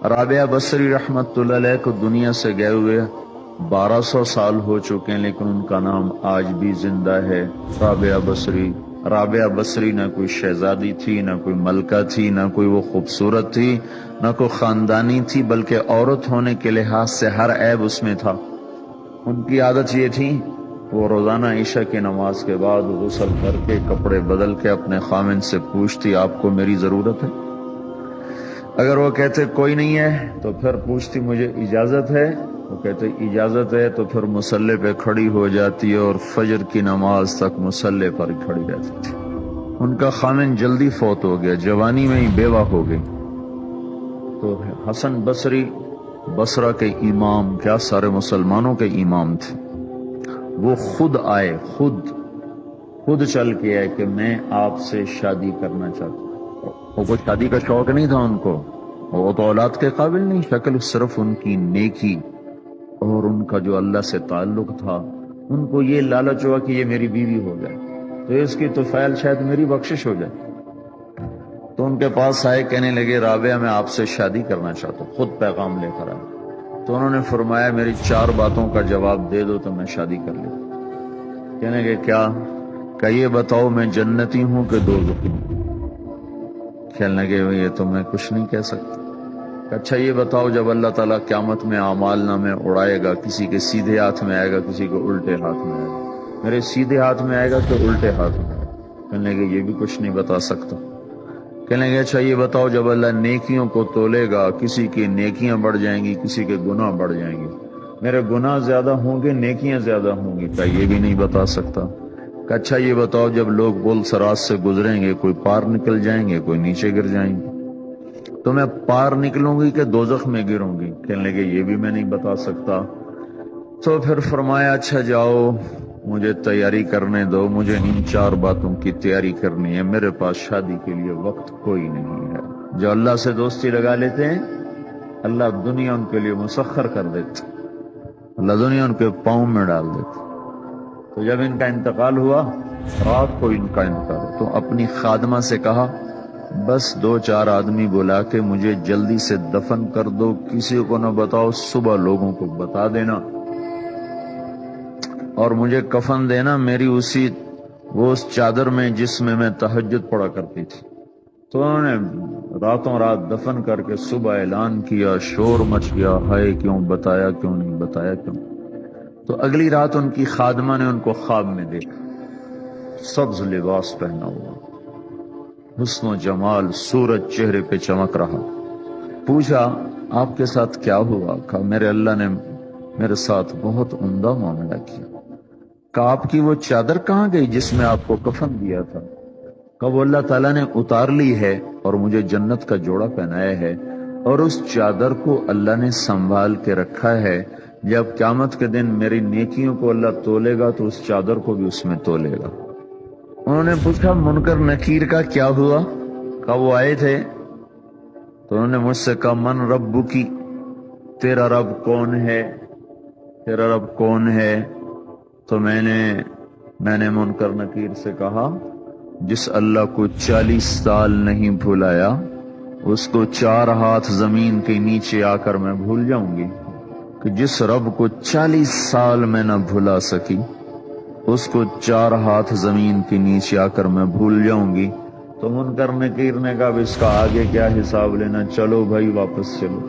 رابعہ بصری رحمت اللہ علیہ کو دنیا سے گئے ہوئے 1200 سال ہو چکے ہیں، لیکن ان کا نام آج بھی زندہ ہے، رابعہ بصری۔ رابعہ بصری نہ کوئی شہزادی تھی، نہ کوئی ملکہ تھی، نہ کوئی وہ خوبصورت تھی، نہ کوئی خاندانی تھی، بلکہ عورت ہونے کے لحاظ سے ہر عیب اس میں تھا۔ ان کی عادت یہ تھی، وہ روزانہ عشاء کی نماز کے بعد غسل کر کے کپڑے بدل کے اپنے خامن سے پوچھتی آپ کو میری ضرورت ہے؟ اگر وہ کہتے کوئی نہیں ہے تو پھر پوچھتی مجھے اجازت ہے؟ وہ کہتے اجازت ہے تو پھر مصلی پہ کھڑی ہو جاتی اور فجر کی نماز تک مصلی پر کھڑی رہتی تھی۔ ان کا خامن جلدی فوت ہو گیا، جوانی میں ہی بیوہ ہو گئی۔ تو حسن بصری بصرہ کے امام، کیا سارے مسلمانوں کے امام تھے، وہ خود آئے، خود چل کے آئے کہ میں آپ سے شادی کرنا چاہتا ہوں۔ وہ کوئی شادی کا شوق نہیں تھا ان کو، وہ تو اولاد کے قابل نہیں، شکل صرف ان کی نیکی اور ان کا جو اللہ سے تعلق تھا، ان کو یہ لالچ ہوا کہ یہ میری بیوی ہو جائے تو اس کی توفیل شاید میری بخشش ہو جائے۔ تو ان کے پاس آئے، کہنے لگے رابعہ میں آپ سے شادی کرنا چاہتا ہوں، خود پیغام لے کر آئے۔ تو انہوں نے فرمایا میری 4 باتوں کا جواب دے دو تو میں شادی کر لوں۔ کہنے لگے کیا؟ کہ یہ بتاؤ میں جنتی ہوں کہ دوزخی ہوں؟ کہنے لگے یہ تو میں کچھ نہیں کہہ سکتا۔ اچھا یہ بتاؤ جب اللہ تعالیٰ قیامت میں اعمال نامے اڑائے گا، کسی کے سیدھے ہاتھ میں آئے گا، کسی کو الٹے ہاتھ میں آئے گا، میرے سیدھے ہاتھ میں آئے گا کہ الٹے ہاتھ میں آئے گا؟ کہنے لگے یہ بھی کچھ نہیں بتا سکتا۔ کہنے لگے اچھا یہ بتاؤ جب اللہ نیکیوں کو تولے گا، کسی کی نیکیاں بڑھ جائیں گی، کسی کے گناہ بڑھ جائیں گے، میرے گناہ زیادہ ہوں گے نیکیاں زیادہ ہوں گی؟ کہ یہ بھی نہیں بتا سکتا۔ کہ اچھا یہ بتاؤ جب لوگ بول سرات سے گزریں گے، کوئی پار نکل جائیں گے، کوئی نیچے گر جائیں گے، تو میں پار نکلوں گی کہ دوزخ میں گروں گی؟ کہنے لگے یہ بھی میں نہیں بتا سکتا۔ تو پھر فرمایا اچھا جاؤ مجھے تیاری کرنے دو، مجھے ان 4 باتوں کی تیاری کرنی ہے، میرے پاس شادی کے لیے وقت کوئی نہیں ہے۔ جو اللہ سے دوستی لگا لیتے ہیں اللہ دنیا ان کے لیے مسخر کر دیتے، اللہ دنیا ان کے پاؤں میں ڈال دیتے۔ تو جب ان کا انتقال ہوا، رات کو ان کا انتقال، تو اپنی خادمہ سے کہا بس 2-4 آدمی بلا کے مجھے جلدی سے دفن کر دو، کسی کو نہ بتاؤ، صبح لوگوں کو بتا دینا، اور مجھے کفن دینا میری اس چادر میں جس میں میں تہجد پڑا کرتی تھی۔ تو انہوں نے راتوں رات دفن کر کے صبح اعلان کیا، شور مچ گیا، ہائے کیوں بتایا، کیوں نہیں بتایا، کیوں؟ تو اگلی رات ان کی خادمہ نے ان کو خواب میں دیکھا، سبز لباس پہنا ہوا، حسن و جمال، سورج چہرے پہ چمک رہا۔ پوچھا آپ کے ساتھ کیا ہوا؟ کہا میرے اللہ نے میرے ساتھ بہت عمدہ معاملہ کیا۔ کہا آپ کی وہ چادر کہاں گئی جس میں آپ کو کفن دیا تھا؟ کہا وہ اللہ تعالیٰ نے اتار لی ہے اور مجھے جنت کا جوڑا پہنایا ہے، اور اس چادر کو اللہ نے سنبھال کے رکھا ہے، جب قیامت کے دن میری نیکیوں کو اللہ تولے گا تو اس چادر کو بھی اس میں تولے گا۔ انہوں نے پوچھا منکر نکیر کا کیا ہوا؟ کہا وہ آئے تھے تو انہوں نے مجھ سے کہا من ربکی، تیرا رب کون ہے، تیرا رب کون ہے؟ تو میں نے منکر نکیر سے کہا جس اللہ کو 40 سال نہیں بھلایا اس کو 4 ہاتھ زمین کے نیچے آ کر میں بھول جاؤں گی؟ کہ جس رب کو 40 سال میں نہ بھلا سکی اس کو 4 ہاتھ زمین کے نیچے آ کر میں بھول جاؤں گی؟ تو منکر نکیر نے کہا اب اس کا آگے کیا حساب لینا، چلو بھائی واپس چلو۔